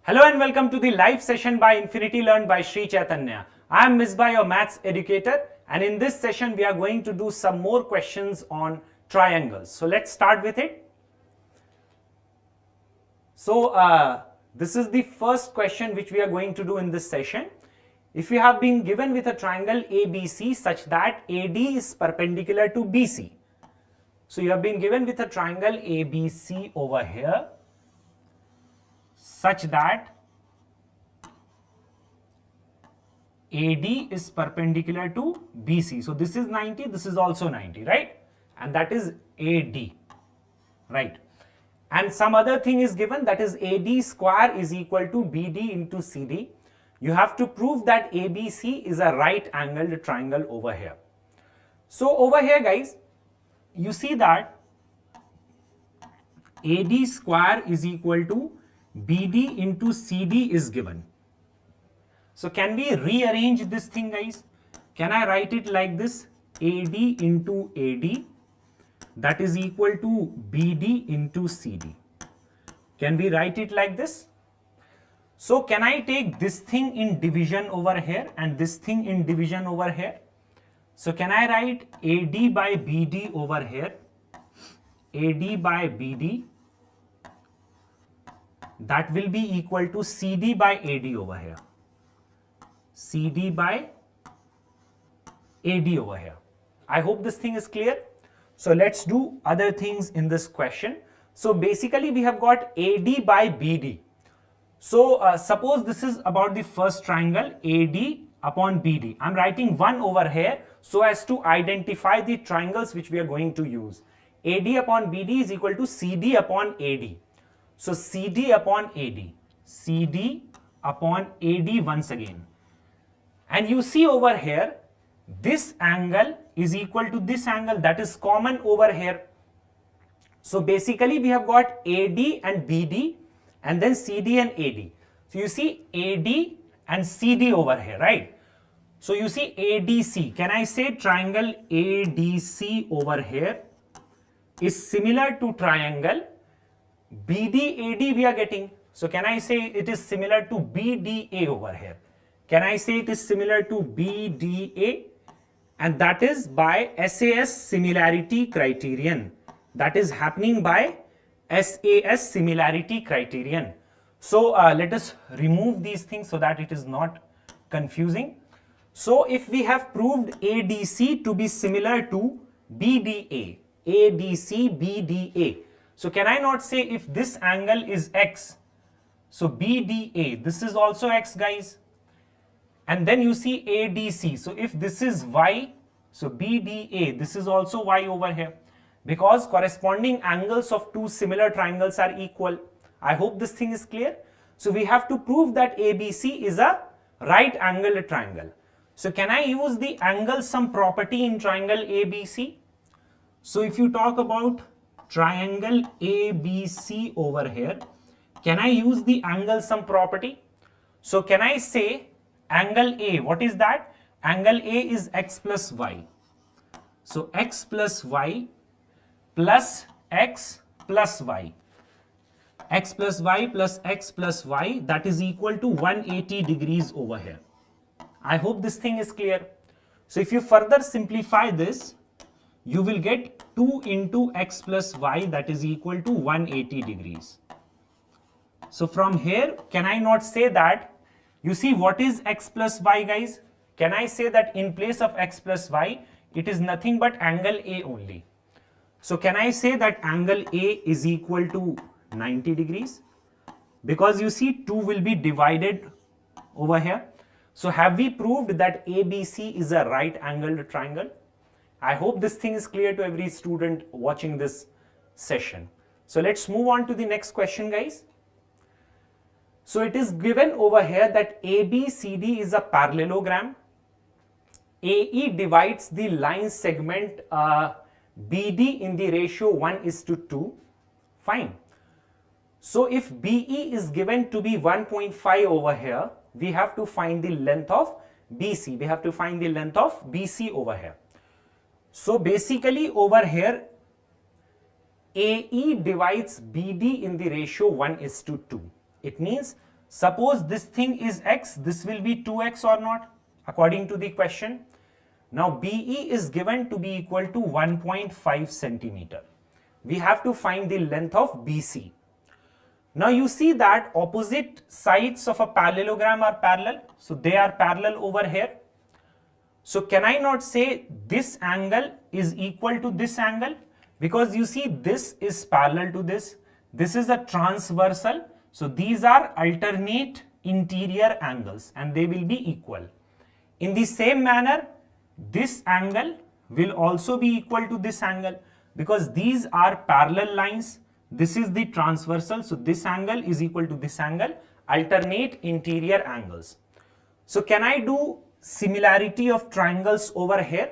Hello and welcome to the live session by Infinity Learn by Sri Chaitanya. I am Misbah, your maths educator, and in this session we are going to do some more questions on triangles. So let's start with it. So this is the first question which we are going to do in this session. If you have been given with a triangle ABC such that AD is perpendicular to BC. So you have been given with a triangle ABC over here such that AD is perpendicular to BC. So this is 90, this is also 90, right? And that is AD, right? And some other thing is given, that is AD square is equal to BD into CD. You have to prove that ABC is a right angled triangle over here. So over here guys, you see that AD square is equal to BD into CD is given. So can we rearrange this thing guys? Can I write it like this? AD into AD, that is equal to BD into CD. Can we write it like this? So can I take this thing in division over here and this thing in division over here? So can I write AD by BD over here? AD by BD, that will be equal to CD by AD over here. CD by AD over here. I hope this thing is clear. So let's do other things in this question. So basically we have got AD by BD. So suppose this is about the first triangle AD upon BD. I'm writing 1 over here so as to identify the triangles which we are going to use. AD upon BD is equal to CD upon AD. So CD upon AD. CD upon AD once again. And you see over here, this angle is equal to this angle, that is common over here. So basically we have got AD and BD and then CD and AD. So you see AD and CD over here, right? So you see ADC. Can I say triangle ADC over here is similar to triangle BDAD we are getting. So can I say it is similar to BDA over here? Can I say it is similar to BDA? And that is by SAS similarity criterion. That is happening by SAS similarity criterion. So let us remove these things so that it is not confusing. So if we have proved ADC to be similar to BDA, ADC, BDA. So can I not say if this angle is X, so BDA, this is also X guys. And then you see ADC. So if this is Y, so BDA, this is also Y over here. Because corresponding angles of two similar triangles are equal. I hope this thing is clear. So we have to prove that ABC is a right angled triangle. So can I use the angle sum property in triangle ABC? So if you talk about triangle ABC over here, can I use the angle sum property? So can I say angle A, what is that? Angle A is X plus Y. So X plus Y plus X plus Y. X plus Y plus X plus Y, that is equal to 180 degrees over here. I hope this thing is clear. So if you further simplify this, you will get 2 into X plus Y, that is equal to 180 degrees. So from here, can I not say that, you see what is X plus Y guys? Can I say that in place of X plus Y, it is nothing but angle A only. So can I say that angle A is equal to 90 degrees? Because you see 2 will be divided over here. So have we proved that ABC is a right angled triangle? I hope this thing is clear to every student watching this session. So let's move on to the next question guys. So it is given over here that ABCD is a parallelogram. AE divides the line segment BD in the ratio 1:2. Fine. So if BE is given to be 1.5 over here, we have to find the length of BC. We have to find the length of BC over here. So basically over here, AE divides BD in the ratio 1:2. It means Suppose this thing is x, this will be 2x or not, according to the question. Now BE is given to be equal to 1.5 centimeter. We have to find the length of BC. Now you see that opposite sides of a parallelogram are parallel. So they are parallel over here. So can I not say this angle is equal to this angle? Because you see this is parallel to this. This is a transversal. So these are alternate interior angles and they will be equal. In the same manner, this angle will also be equal to this angle because these are parallel lines. This is the transversal. So this angle is equal to this angle, alternate interior angles. So can I do similarity of triangles over here?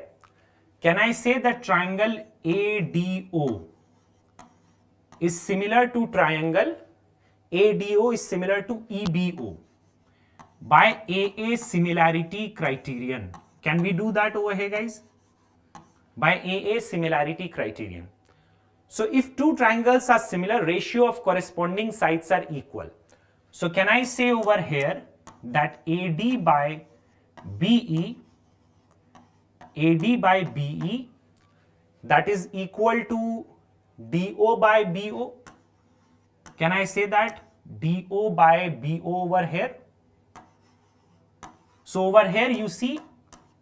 Can I say that triangle ADO is similar to triangle ADO is similar to EBO by AA similarity criterion? Can we do that over here, guys? By AA similarity criterion. So if two triangles are similar, ratio of corresponding sides are equal. So can I say over here that AD by BE that is equal to DO by BO? Can I say that DO by BO over here? So over here you see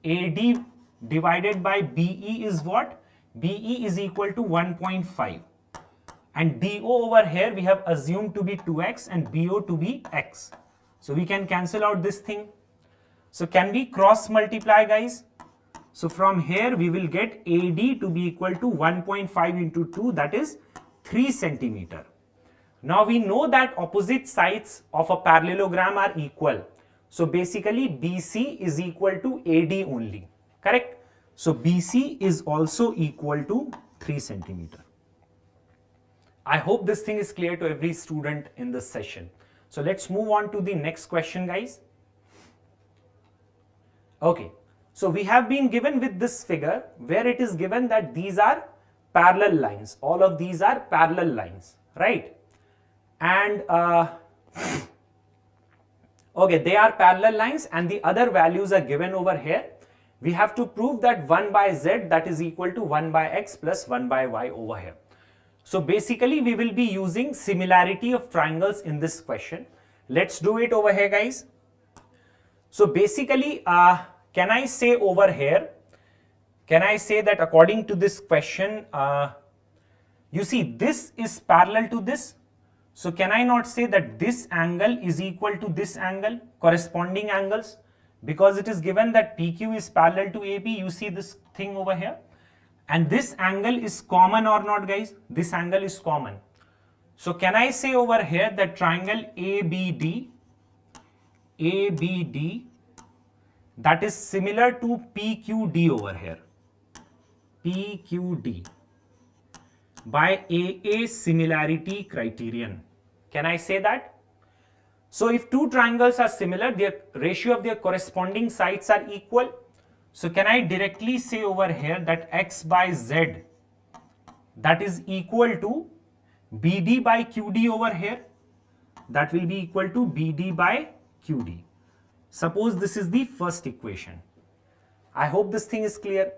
AD divided by BE is what? BE is equal to 1.5 and DO over here we have assumed to be 2x and BO to be x. So we can cancel out this thing. So can we cross multiply, guys? So from here we will get AD to be equal to 1.5 into 2, that is 3 centimeter. Now we know that opposite sides of a parallelogram are equal. So basically BC is equal to AD only, correct? So BC is also equal to 3 centimeter. I hope this thing is clear to every student in this session. So let's move on to the next question, guys. Okay, so we have been given with this figure where it is given that these are parallel lines. All of these are parallel lines, right? And okay, they are parallel lines and the other values are given over here. We have to prove that 1 by z that is equal to 1 by x plus 1 by y over here. So basically we will be using similarity of triangles in this question. Let's do it over here, guys. So basically can I say over here, can I say that according to this question, you see this is parallel to this. So can I not say that this angle is equal to this angle, corresponding angles? Because it is given that PQ is parallel to AB, you see this thing over here. And this angle is common or not, guys? This angle is common. So can I say over here that triangle ABD that is similar to PQD over here, PQD by AA similarity criterion. Can I say that? So if two triangles are similar, their ratio of their corresponding sides are equal. So can I directly say over here that x by z that is equal to BD by QD over here? That will be equal to BD by QD. Suppose this is the first equation. I hope this thing is clear.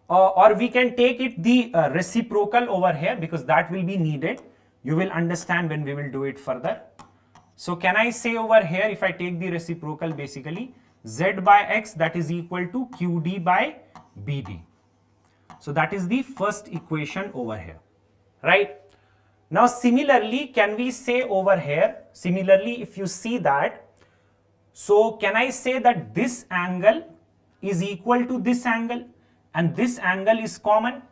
Or we can take it the reciprocal over here because that will be needed. You will understand when we will do it further. So can I say over here, if I take the reciprocal, basically z by x that is equal to QD by BD. So that is the first equation over here, right? Now similarly, can we say over here, similarly if you see that, so can I say that this angle is equal to this angle and this angle is common?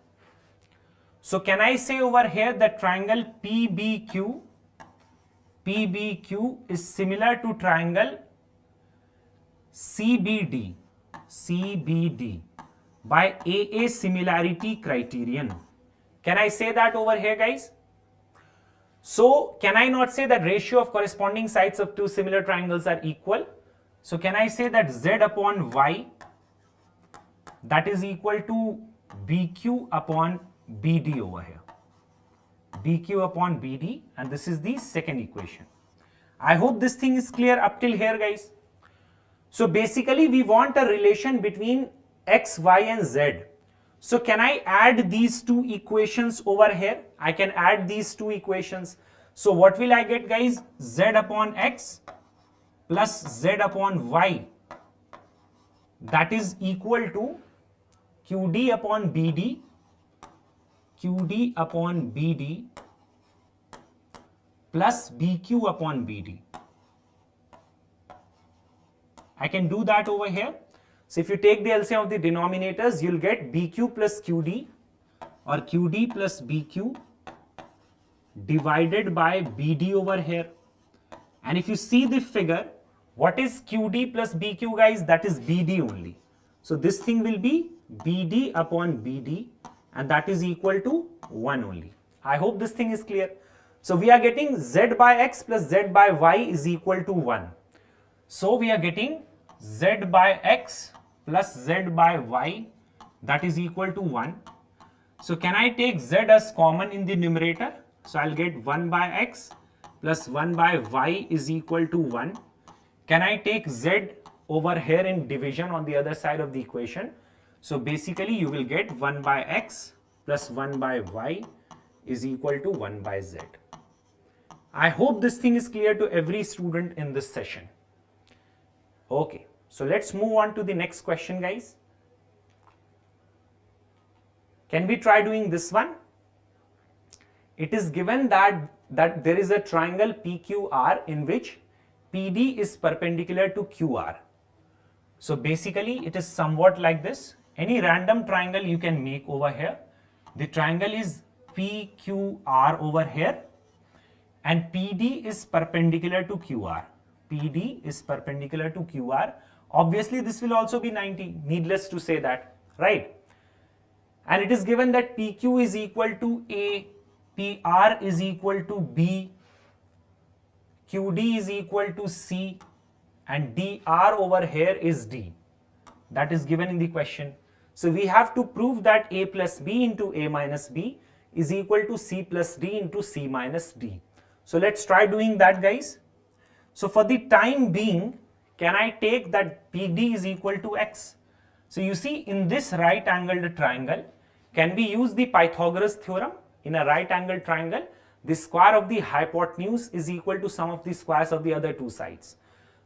So can I say over here that triangle PBQ is similar to triangle CBD by AA similarity criterion? Can I say that over here, guys? So can I not say that ratio of corresponding sides of two similar triangles are equal? So can I say that z upon y that is equal to BQ upon BD over here? BQ upon BD, and this is the second equation. I hope this thing is clear up till here, guys. So basically we want a relation between x, y and z. So can I add these two equations over here? I can add these two equations. So what will I get, guys? Z upon x plus z upon y, that is equal to qd upon bd, qd upon bd plus bq upon bd. I can do that over here. So if you take the LCM of the denominators, you'll get bq plus qd or qd plus bq divided by bd over here. And if you see the figure, what is qd plus bq, guys? That is bd only. So this thing will be bd upon bd, and that is equal to 1 only. I hope this thing is clear. So we are getting z by x plus z by y is equal to 1. So we are getting z by x plus z by y, that is equal to 1. So can I take z as common in the numerator? So I'll get 1 by x plus 1 by y is equal to 1. Can I take z over here in division on the other side of the equation? So basically you will get 1 by x plus 1 by y is equal to 1 by z. I hope this thing is clear to every student in this session. Okay, so let's move on to the next question, guys. Can we try doing this one? It is given that there is a triangle PQR in which PD is perpendicular to QR. So basically it is somewhat like this. Any random triangle you can make over here. The triangle is PQR over here, and PD is perpendicular to QR. PD is perpendicular to QR. Obviously this will also be 90, needless to say that, right? And it is given that PQ is equal to A, PR is equal to B, QD is equal to C, and DR over here is D. That is given in the question. So we have to prove that A plus B into A minus B is equal to C plus D into C minus D. So let's try doing that, guys. So for the time being, can I take that PD is equal to X? So you see, in this right angled triangle, can we use the Pythagoras theorem? In a right angled triangle, the square of the hypotenuse is equal to sum of the squares of the other two sides.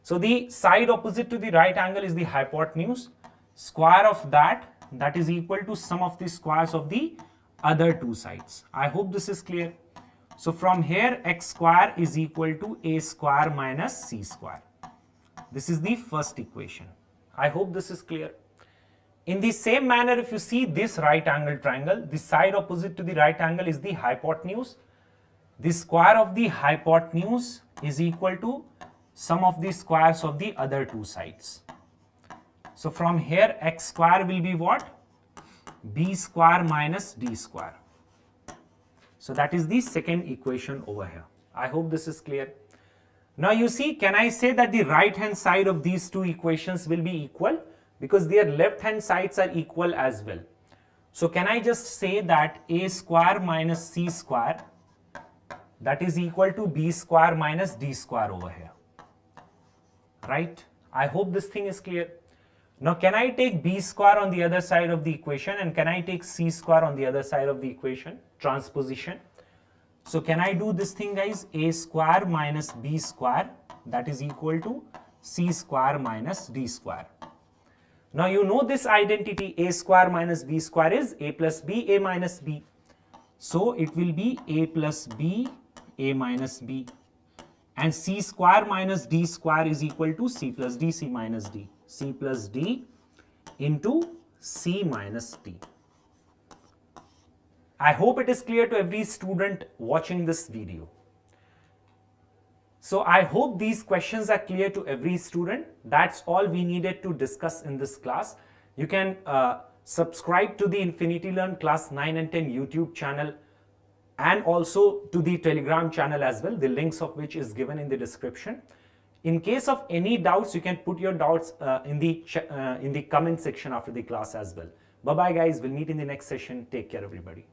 So the side opposite to the right angle is the hypotenuse. Square of that is equal to sum of the squares of the other two sides. I hope this is clear. So from here, x square is equal to a square minus c square. This is the first equation. I hope this is clear. In the same manner, if you see this right angle triangle, the side opposite to the right angle is the hypotenuse. The square of the hypotenuse is equal to sum of the squares of the other two sides. So from here, x square will be what? B square minus d square. So that is the second equation over here. I hope this is clear. Now you see, can I say that the right hand side of these two equations will be equal? Because their left hand sides are equal as well. So can I just say that a square minus c square, that is equal to b square minus d square over here, right? I hope this thing is clear. Now can I take b square on the other side of the equation, and can I take c square on the other side of the equation? Transposition. So can I do this thing, guys? A square minus b square, that is equal to c square minus d square. Now you know this identity, a square minus b square is a plus b, a minus b. So it will be a plus b, a minus b. And c square minus d square is equal to c plus d, c minus d. C plus d into c minus d. I hope it is clear to every student watching this video. So I hope these questions are clear to every student. That's all we needed to discuss in this class. You can subscribe to the Infinity Learn class 9 and 10 YouTube channel, and also to the Telegram channel as well, the links of which is given in the description. In case of any doubts, you can put your doubts in the comment section after the class as well. Bye bye guys, we'll meet in the next session. Take care everybody.